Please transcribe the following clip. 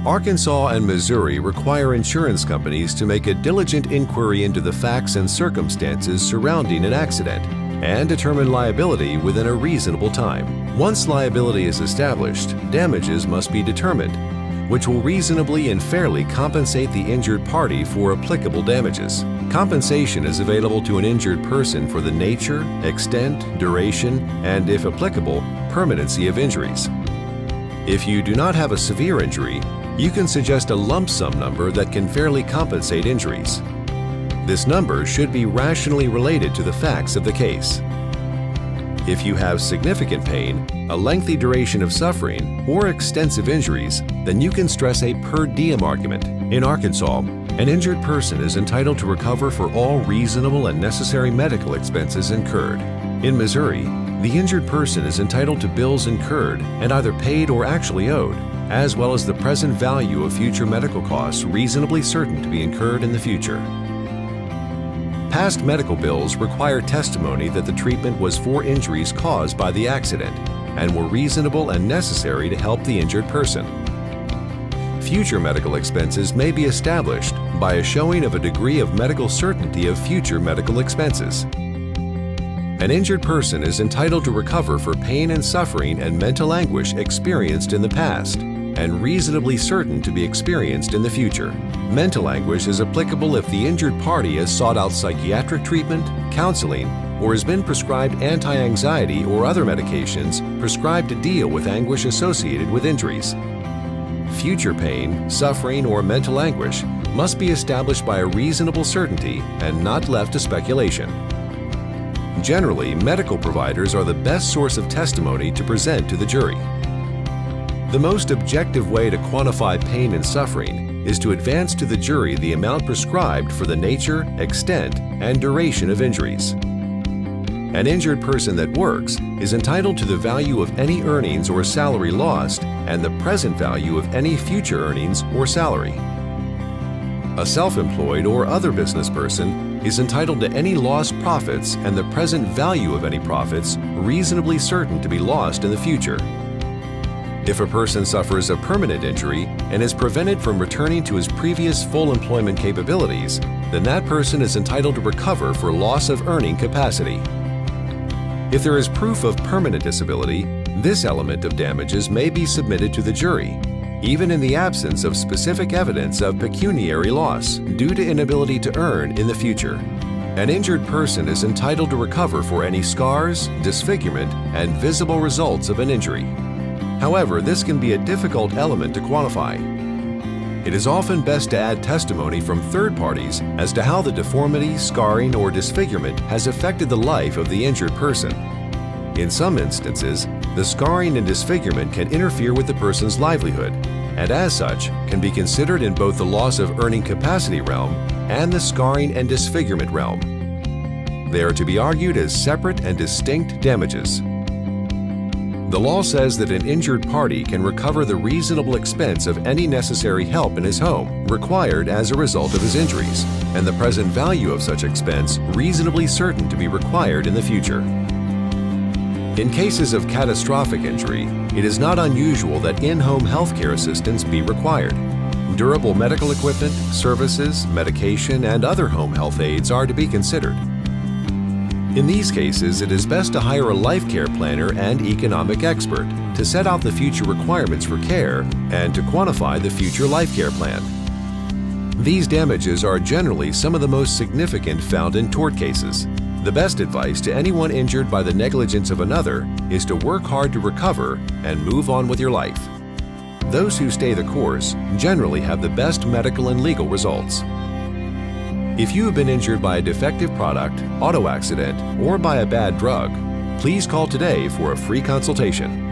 Arkansas and Missouri require insurance companies to make a diligent inquiry into the facts and circumstances surrounding an accident and determine liability within a reasonable time. Once liability is established, damages must be determined, which will reasonably and fairly compensate the injured party for applicable damages. Compensation is available to an injured person for the nature, extent, duration, and, if applicable, permanency of injuries. If you do not have a severe injury, you can suggest a lump sum number that can fairly compensate injuries. This number should be rationally related to the facts of the case. If you have significant pain, a lengthy duration of suffering, or extensive injuries, then you can stress a per diem argument. In Arkansas, an injured person is entitled to recover for all reasonable and necessary medical expenses incurred. In Missouri, the injured person is entitled to bills incurred and either paid or actually owed, as well as the present value of future medical costs reasonably certain to be incurred in the future. Past medical bills require testimony that the treatment was for injuries caused by the accident and were reasonable and necessary to help the injured person. Future medical expenses may be established by a showing of a degree of medical certainty of future medical expenses. An injured person is entitled to recover for pain and suffering and mental anguish experienced in the past and reasonably certain to be experienced in the future. Mental anguish is applicable if the injured party has sought out psychiatric treatment, counseling, or has been prescribed anti-anxiety or other medications prescribed to deal with anguish associated with injuries. Future pain, suffering, or mental anguish must be established by a reasonable certainty and not left to speculation. Generally, medical providers are the best source of testimony to present to the jury. The most objective way to quantify pain and suffering is to advance to the jury the amount prescribed for the nature, extent, and duration of injuries. An injured person that works is entitled to the value of any earnings or salary lost and the present value of any future earnings or salary. A self-employed or other business person is entitled to any lost profits and the present value of any profits reasonably certain to be lost in the future. If a person suffers a permanent injury and is prevented from returning to his previous full employment capabilities, then that person is entitled to recover for loss of earning capacity. If there is proof of permanent disability, this element of damages may be submitted to the jury, even in the absence of specific evidence of pecuniary loss due to inability to earn in the future. An injured person is entitled to recover for any scars, disfigurement, and visible results of an injury. However, this can be a difficult element to quantify. It is often best to add testimony from third parties as to how the deformity, scarring, or disfigurement has affected the life of the injured person. In some instances, the scarring and disfigurement can interfere with the person's livelihood, and as such, can be considered in both the loss of earning capacity realm and the scarring and disfigurement realm. They are to be argued as separate and distinct damages. The law says that an injured party can recover the reasonable expense of any necessary help in his home required as a result of his injuries, and the present value of such expense reasonably certain to be required in the future. In cases of catastrophic injury, it is not unusual that in-home healthcare assistance be required. Durable medical equipment, services, medication, and other home health aids are to be considered. In these cases, it is best to hire a life care planner and economic expert to set out the future requirements for care and to quantify the future life care plan. These damages are generally some of the most significant found in tort cases. The best advice to anyone injured by the negligence of another is to work hard to recover and move on with your life. Those who stay the course generally have the best medical and legal results. If you have been injured by a defective product, auto accident, or by a bad drug, please call today for a free consultation.